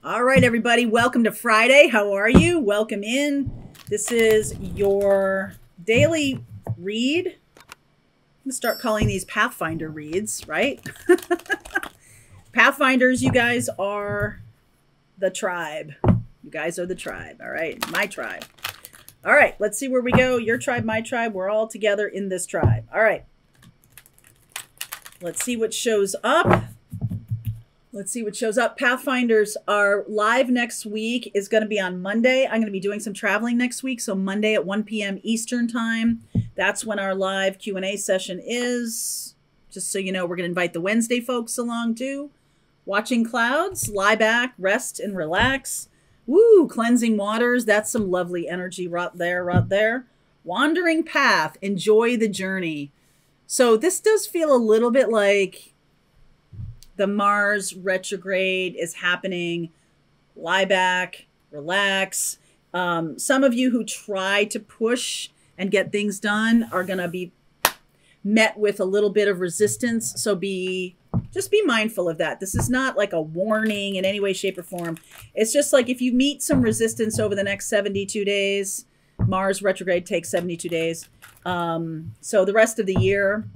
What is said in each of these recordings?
All right, everybody, welcome to Friday. How are you? Welcome in. This is your daily read. I'm going to start calling these Pathfinder reads, right? Pathfinders, you guys are the tribe. You guys are the tribe, all right? My tribe. All right, let's see where we go. Your tribe, my tribe. We're all together in this tribe. All right. Let's see what shows up. Let's see what shows up. Pathfinders are live next week. Is going to be on Monday. I'm going to be doing some traveling next week. So Monday at 1 p.m. Eastern time. That's when our live Q&A session is. Just so you know, we're going to invite the Wednesday folks along too. Watching clouds, lie back, rest and relax. Woo, cleansing waters. That's some lovely energy right there, right there. Wandering path. Enjoy the journey. So this does feel a little bit like the Mars retrograde is happening. Lie back, relax. Some of you who try to push and get things done are going to be met with a little bit of resistance. So just be mindful of that. This is not like a warning in any way, shape, or form. It's just like if you meet some resistance over the next 72 days, Mars retrograde takes 72 days. So the rest of the year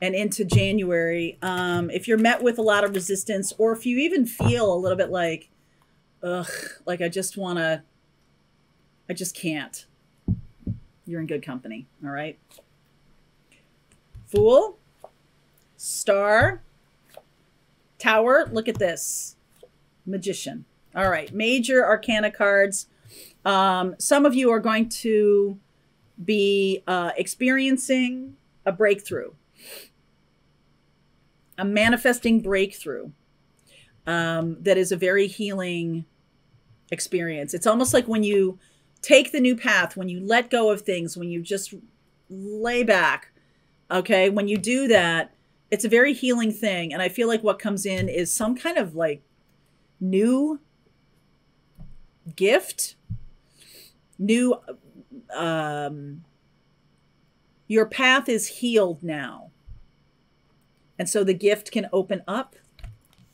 and into January, if you're met with a lot of resistance, or if you even feel a little bit like, ugh, like I just can't, you're in good company. All right. Fool, Star, Tower. Look at this. Magician. All right. Major Arcana cards. Some of you are going to be experiencing a breakthrough. A manifesting breakthrough that is a very healing experience. It's almost like when you take the new path, when you let go of things, when you just lay back, okay? When you do that, it's a very healing thing. And I feel like what comes in is some kind of like new gift, new, your path is healed now. And so the gift can open up,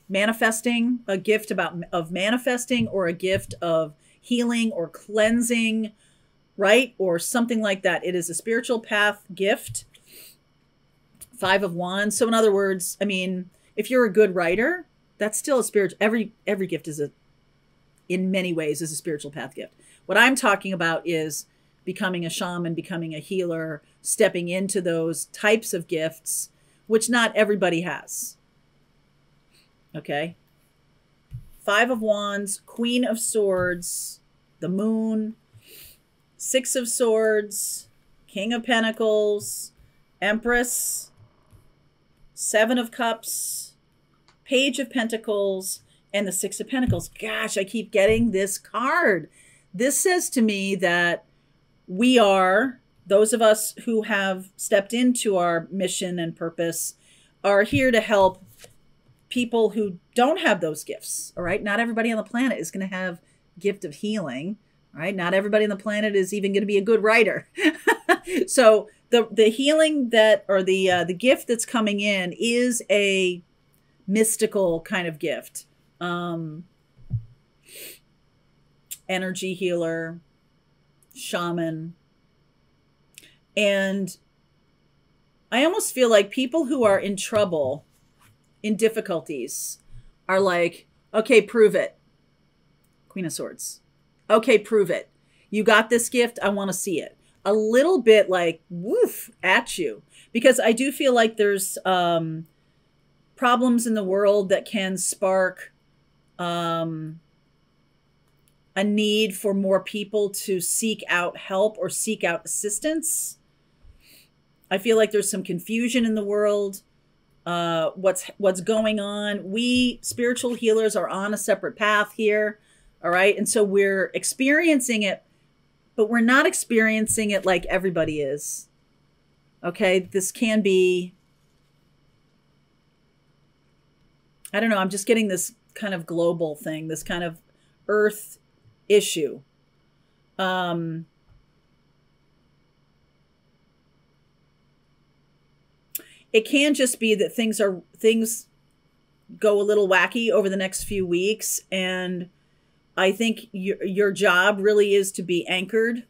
manifesting, a gift of manifesting, or a gift of healing or cleansing, right? Or something like that. It is a spiritual path gift. 5 of Wands. So in other words, I mean, if you're a good writer, that's still a spiritual, every gift is in many ways is a spiritual path gift. What I'm talking about is becoming a shaman, becoming a healer, stepping into those types of gifts, which not everybody has. Okay. 5 of Wands, Queen of Swords, the Moon, 6 of Swords, King of Pentacles, Empress, 7 of Cups, Page of Pentacles, and the 6 of Pentacles. Gosh, I keep getting this card. This says to me that we are, those of us who have stepped into our mission and purpose, are here to help people who don't have those gifts. All right. Not everybody on the planet is going to have gift of healing. All right. Not everybody on the planet is even going to be a good writer. So the healing that, or the gift that's coming in is a mystical kind of gift. Energy healer, shaman. And I almost feel like people who are in trouble, in difficulties, are like, okay, prove it. Queen of Swords. Okay, prove it. You got this gift. I want to see it. A little bit like, woof, at you. Because I do feel like there's problems in the world that can spark a need for more people to seek out help or seek out assistance. I feel like there's some confusion in the world. What's going on? We spiritual healers are on a separate path here. All right. And so we're experiencing it, but we're not experiencing it like everybody is. Okay. This can be, I don't know. I'm just getting this kind of global thing, this kind of earth issue. It can just be that things go a little wacky over the next few weeks. And I think your job really is to be anchored.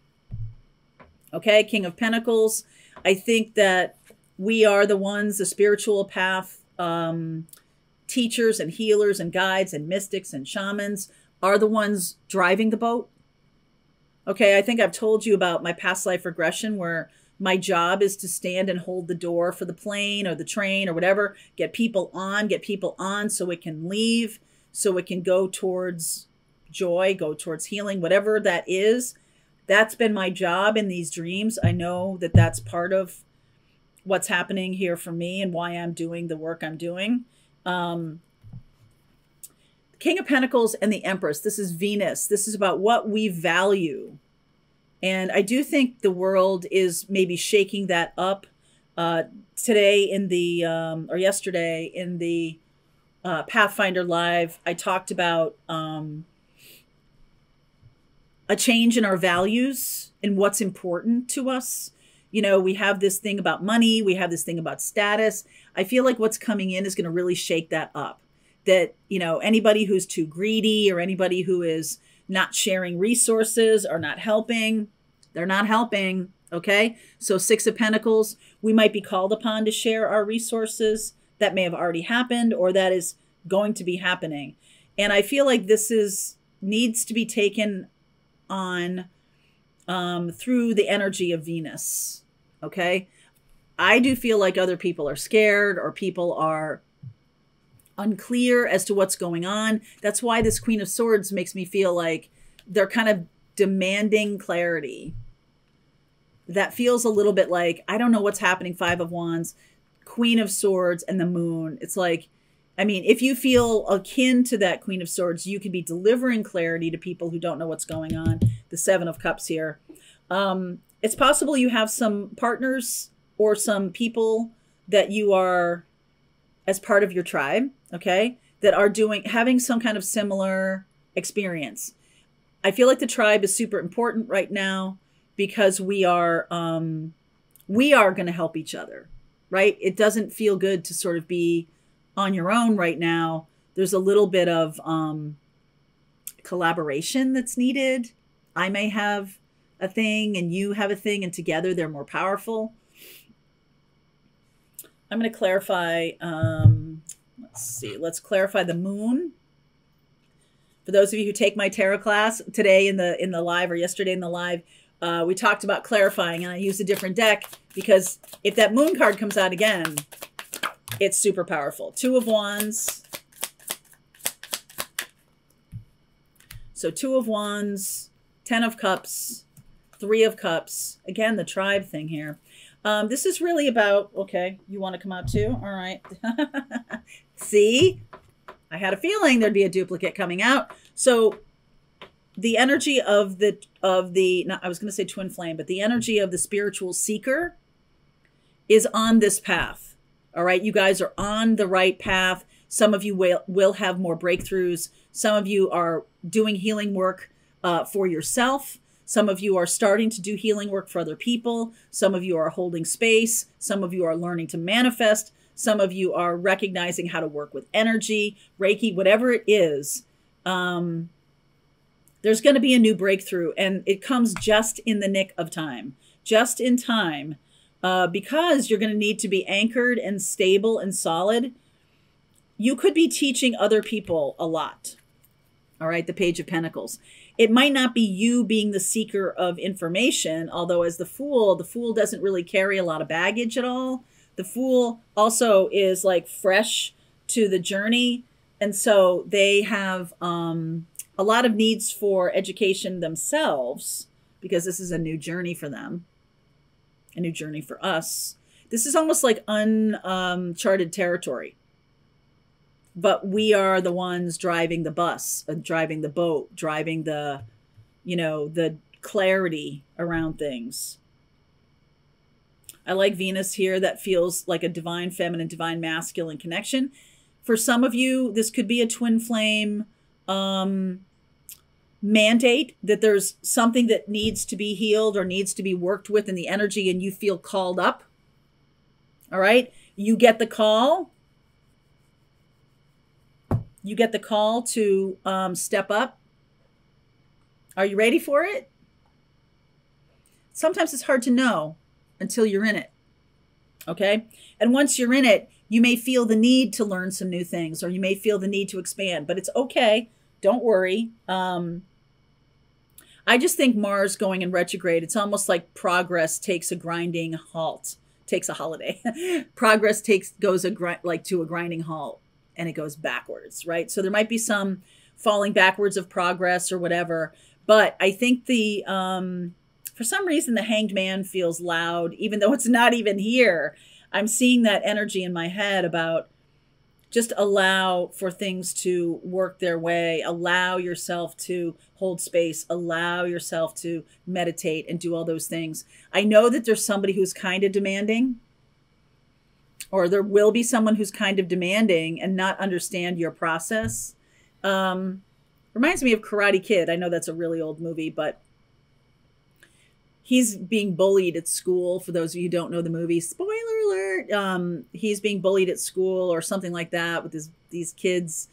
Okay, King of Pentacles. I think that we are the ones, the spiritual path teachers and healers and guides and mystics and shamans are the ones driving the boat. Okay, I think I've told you about my past life regression where my job is to stand and hold the door for the plane or the train or whatever, get people on so it can leave, so it can go towards joy, go towards healing, whatever that is. That's been my job in these dreams. I know that that's part of what's happening here for me and why I'm doing the work I'm doing. King of Pentacles and the Empress. This is Venus. This is about what we value. And I do think the world is maybe shaking that up. Today in the, or yesterday in the Pathfinder Live, I talked about a change in our values and what's important to us. You know, we have this thing about money. We have this thing about status. I feel like what's coming in is going to really shake that up. That, you know, anybody who's too greedy or anybody who is not sharing resources or not helping, they're not helping. Okay. So Six of Pentacles, we might be called upon to share our resources. That may have already happened or that is going to be happening. And I feel like this needs to be taken on through the energy of Venus. Okay. I do feel like other people are scared or people are unclear as to what's going on. That's why this Queen of Swords makes me feel like they're kind of demanding clarity. That feels a little bit like, I don't know what's happening. Five of Wands, Queen of Swords, and the Moon. It's like, I mean, if you feel akin to that Queen of Swords, you could be delivering clarity to people who don't know what's going on. The Seven of Cups here. It's possible you have some partners or some people that you are as part of your tribe, okay, that are having some kind of similar experience. I feel like the tribe is super important right now because we are going to help each other, right? It doesn't feel good to sort of be on your own right now. There's a little bit of collaboration that's needed. I may have a thing and you have a thing, and together they're more powerful. I'm going to clarify, let's clarify the Moon. For those of you who take my tarot class today in the live or yesterday in the live, we talked about clarifying, and I used a different deck because if that Moon card comes out again, it's super powerful. Two of Wands. So Two of Wands, Ten of Cups, Three of Cups. Again, the tribe thing here. This is really about, okay, you want to come out too? All right. See, I had a feeling there'd be a duplicate coming out. So the energy of the, I was going to say twin flame, but the energy of the spiritual seeker is on this path. All right. You guys are on the right path. Some of you will have more breakthroughs. Some of you are doing healing work for yourself. Some of you are starting to do healing work for other people. Some of you are holding space. Some of you are learning to manifest. Some of you are recognizing how to work with energy, Reiki, whatever it is. There's going to be a new breakthrough, and it comes just in the nick of time, just in time, because you're going to need to be anchored and stable and solid. You could be teaching other people a lot. All right, the Page of Pentacles. It might not be you being the seeker of information, although as the Fool doesn't really carry a lot of baggage at all. The Fool also is like fresh to the journey. And so they have a lot of needs for education themselves because this is a new journey for them, a new journey for us. This is almost like uncharted territory. But we are the ones driving the bus, driving the boat, driving the, the clarity around things. I like Venus here. That feels like a divine feminine, divine masculine connection. For some of you, this could be a twin flame mandate, that there's something that needs to be healed or needs to be worked with in the energy, and you feel called up. All right. You get the call. You get the call to step up. Are you ready for it? Sometimes it's hard to know until you're in it. Okay? And once you're in it, you may feel the need to learn some new things, or you may feel the need to expand, but it's okay. Don't worry. I just think Mars going in retrograde, it's almost like progress takes a grinding halt, takes a holiday. Progress goes to a grinding halt, and it goes backwards, right? So there might be some falling backwards of progress or whatever, but I think for some reason, the Hanged Man feels loud, even though it's not even here. I'm seeing that energy in my head about just allow for things to work their way. Allow yourself to hold space. Allow yourself to meditate and do all those things. I know that there's somebody who's kind of demanding, or there will be someone who's kind of demanding and not understand your process. Reminds me of Karate Kid. I know that's a really old movie, but he's being bullied at school. For those of you who don't know the movie, spoiler alert, he's being bullied at school or something like that with these kids,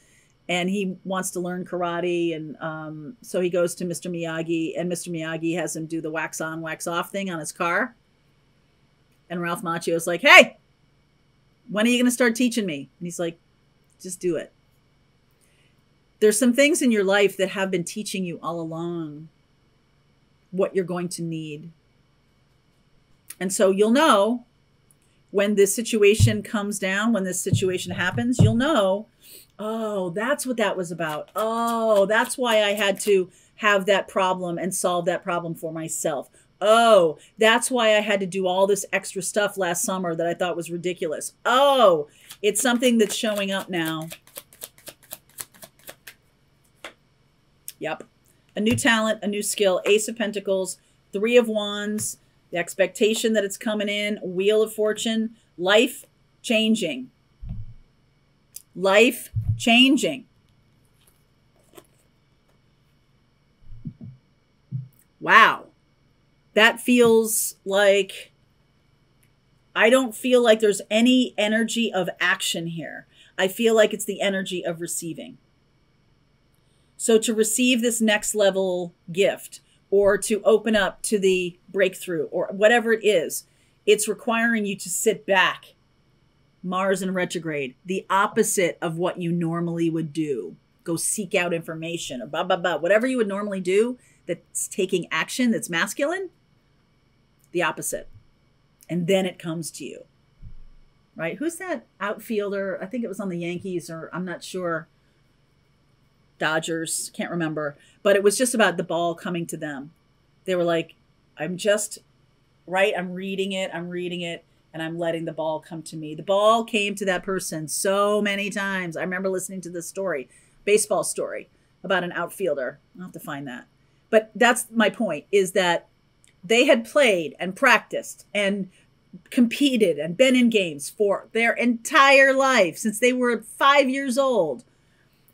and he wants to learn karate. And so he goes to Mr. Miyagi, and Mr. Miyagi has him do the wax on, wax off thing on his car. And Ralph Macchio's like, hey, when are you going to start teaching me? And he's like, just do it. There's some things in your life that have been teaching you all along what you're going to need. And so you'll know when this situation comes down, when this situation happens, you'll know, oh, that's what that was about. Oh, that's why I had to have that problem and solve that problem for myself. Oh, that's why I had to do all this extra stuff last summer that I thought was ridiculous. Oh, it's something that's showing up now. Yep. A new talent, a new skill, Ace of Pentacles, Three of Wands, the expectation that it's coming in, Wheel of Fortune, life changing. Life changing. Wow. That feels like, I don't feel like there's any energy of action here. I feel like it's the energy of receiving. So to receive this next level gift, or to open up to the breakthrough, or whatever it is, it's requiring you to sit back. Mars in retrograde, the opposite of what you normally would do. Go seek out information, or blah, blah, blah. Whatever you would normally do that's taking action, that's masculine, the opposite. And then it comes to you, right? Who's that outfielder? I think it was on the Yankees, or I'm not sure. Dodgers, can't remember, but it was just about the ball coming to them. They were like, I'm just, right? I'm reading it, and I'm letting the ball come to me. The ball came to that person so many times. I remember listening to this story, baseball story, about an outfielder. I'll have to find that. But that's my point, is that they had played and practiced and competed and been in games for their entire life, since they were 5 years old.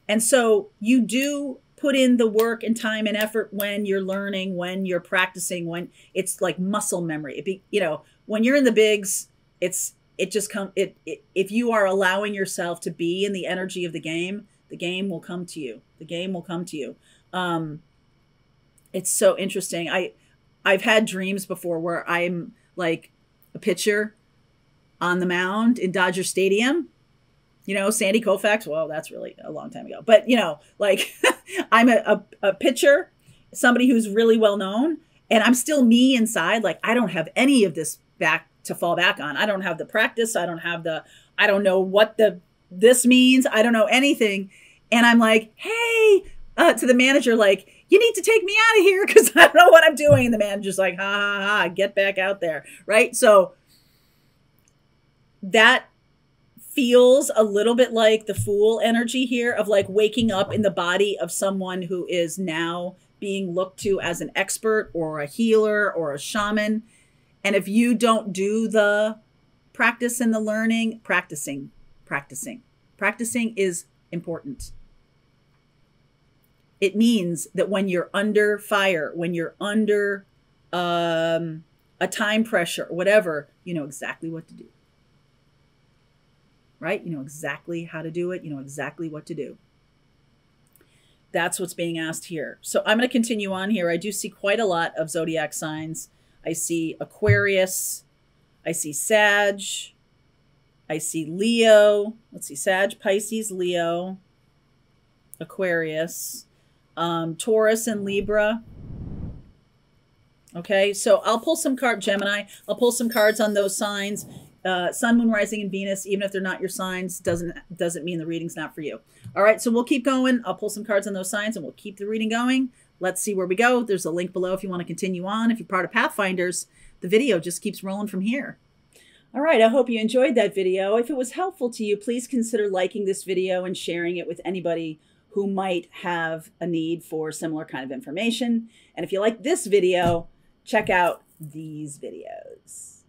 And so you do put in the work and time and effort when you're learning, when you're practicing, when it's like muscle memory. When you're in the bigs, if you are allowing yourself to be in the energy of the game will come to you. The game will come to you. It's so interesting. I've had dreams before where I'm like a pitcher on the mound in Dodger Stadium. Sandy Koufax, well, that's really a long time ago. But, like I'm a pitcher, somebody who's really well known, and I'm still me inside. Like, I don't have any of this back to fall back on. I don't have the practice. I don't know what this means. I don't know anything. And I'm like, hey, to the manager, like, you need to take me out of here because I don't know what I'm doing. And the manager's like, ha, ha, ha, get back out there. Right. So that feels a little bit like the Fool energy here, of like waking up in the body of someone who is now being looked to as an expert or a healer or a shaman. And if you don't do the practice and the learning, practicing is important. It means that when you're under fire, when you're under a time pressure or whatever, you know exactly what to do. Right? You know exactly how to do it. You know exactly what to do. That's what's being asked here. So I'm going to continue on here. I do see quite a lot of zodiac signs. I see Aquarius. I see Sag. I see Leo. Let's see, Sag, Pisces, Leo, Aquarius, Taurus, and Libra. Okay, so I'll pull some cards, Gemini. I'll pull some cards on those signs. Sun, Moon, Rising, and Venus, even if they're not your signs, doesn't mean the reading's not for you. All right, so we'll keep going. I'll pull some cards on those signs, and we'll keep the reading going. Let's see where we go. There's a link below if you want to continue on. If you're part of Pathfinders, the video just keeps rolling from here. All right, I hope you enjoyed that video. If it was helpful to you, please consider liking this video and sharing it with anybody who might have a need for similar kind of information. And if you like this video, check out these videos.